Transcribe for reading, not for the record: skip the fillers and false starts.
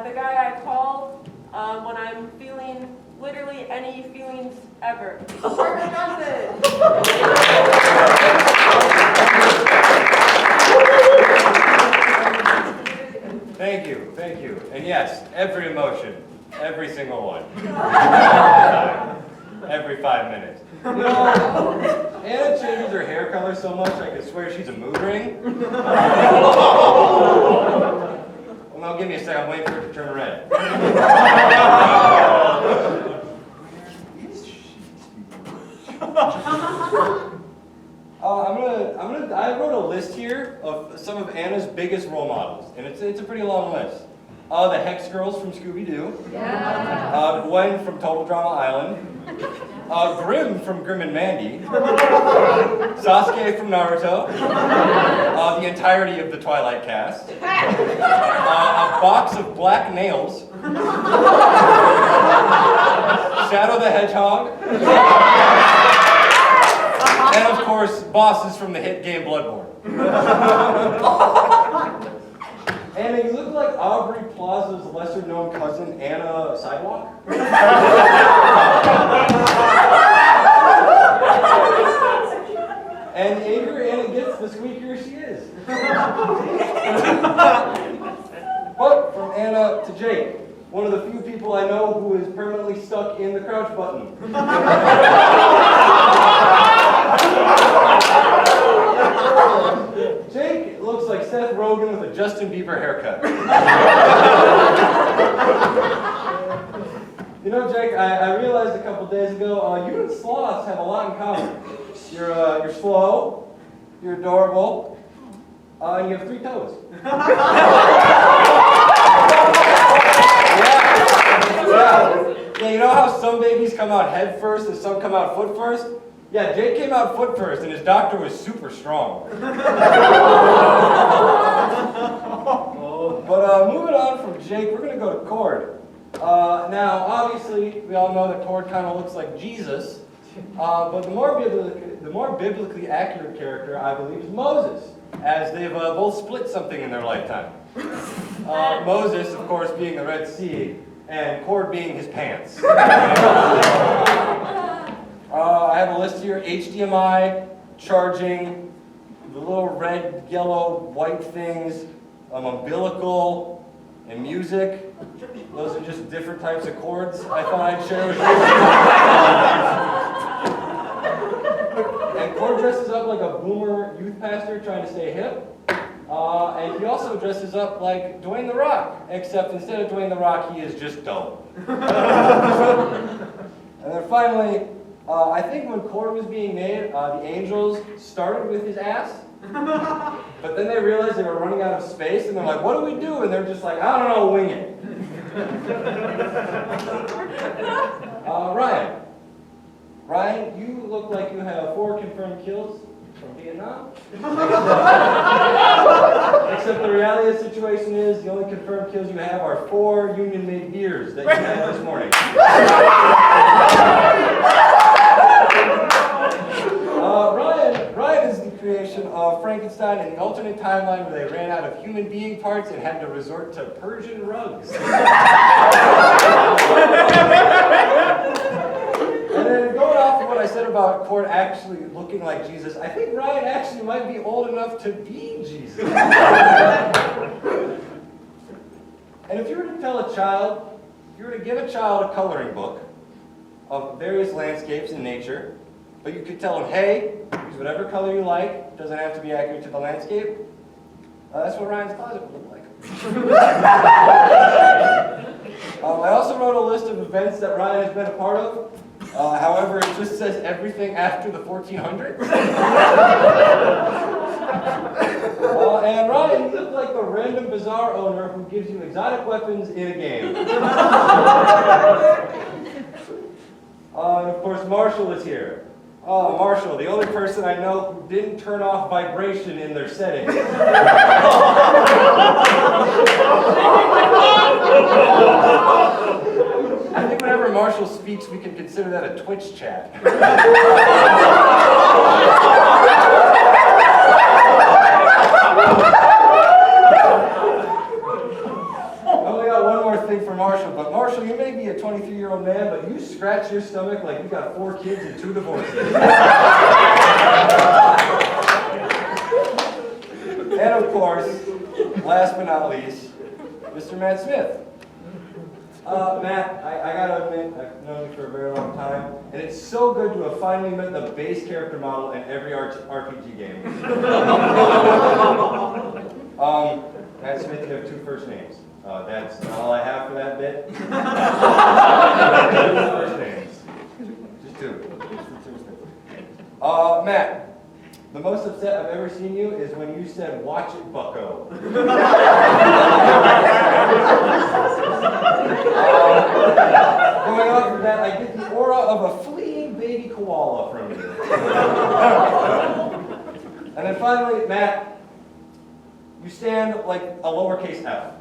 the guy I call when I'm feeling literally any feelings ever. Parker Johnson! Thank you. And yes, every emotion, every single one. Every 5 minutes. You know, Anna changes her hair color so much I could swear she's a mood ring. Well, now give me a second, I'm waiting for it to turn red. I wrote a list here of some of Anna's biggest role models, and it's a pretty long list. The Hex Girls from Scooby-Doo. Yeah. Gwen from Total Drama Island. Grim from Grim and Mandy. Sasuke from Naruto. The entirety of the Twilight cast. A box of black nails. Shadow the Hedgehog. And of course, bosses from the hit game Bloodborne. Anna, you look like Aubrey Plaza's lesser-known cousin, Anna Sidewalk. And the angrier Anna gets, the squeakier she is. But from Anna to Jake, one of the few people I know who is permanently stuck in the crouch button. Jake looks like Seth Rogen with a Justin Bieber haircut. You know, Jake, I realized a couple days ago, you and sloths have a lot in common. You're slow, you're adorable, and you have 3 toes. Yeah, you know how some babies come out head first and some come out foot first? Yeah, Jake came out foot first, and his doctor was super strong. But moving on from Jake, we're going to go to Cord. Now, obviously, we all know that Cord kind of looks like Jesus, but the more biblically accurate character, I believe, is Moses, as they've both split something in their lifetime. Moses, of course, being the Red Sea, and Cord being his pants. I have a list here: HDMI, charging, the little red, yellow, white things, umbilical, and music. Those are just different types of chords I thought I'd share with you. And Cord dresses up like a boomer youth pastor trying to stay hip. And he also dresses up like Dwayne The Rock, except instead of Dwayne The Rock, he is just dumb. And then finally, I think when Cord was being made, the Angels started with his ass, but then they realized they were running out of space, and they're like, what do we do? And they're just like, I don't know, wing it. Ryan, you look like you have 4 confirmed kills from Vietnam. Except the reality of the situation is the only confirmed kills you have are 4 union-made beers that you had this morning. Ryan is the creation of Frankenstein in the alternate timeline where they ran out of human being parts and had to resort to Persian rugs. And then going off of what I said about Cord actually looking like Jesus, I think Ryan actually might be old enough to be Jesus. And if you were to tell a child, if you were to give a child a coloring book of various landscapes in nature, but you could tell them, hey, use whatever color you like, it doesn't have to be accurate to the landscape, that's what Ryan's closet would look like. I also wrote a list of events that Ryan has been a part of. However, it just says everything after the 1400s. And Ryan, you look like the random bazaar owner who gives you exotic weapons in a game. And of course, Marshall is here. Oh, Marshall, the only person I know who didn't turn off vibration in their settings. I think whenever Marshall speaks, we can consider that a Twitch chat. I only got one thing for Marshall, but Marshall, you may be a 23-year-old man, but you scratch your stomach like you got 4 kids and 2 divorces. And of course, last but not least, Mr. Matt Smith. Matt, I gotta admit, I've known you for a very long time, and it's so good to have finally met the base character model in every RPG game. Matt Smith, you have 2 first names. That's all I have for that bit. 2 first names. Just 2. Matt, the most upset I've ever seen you is when you said, "Watch it, bucko." Going off of that, I get the aura of a fleeing baby koala from you. And then finally, Matt, you stand like a lowercase f.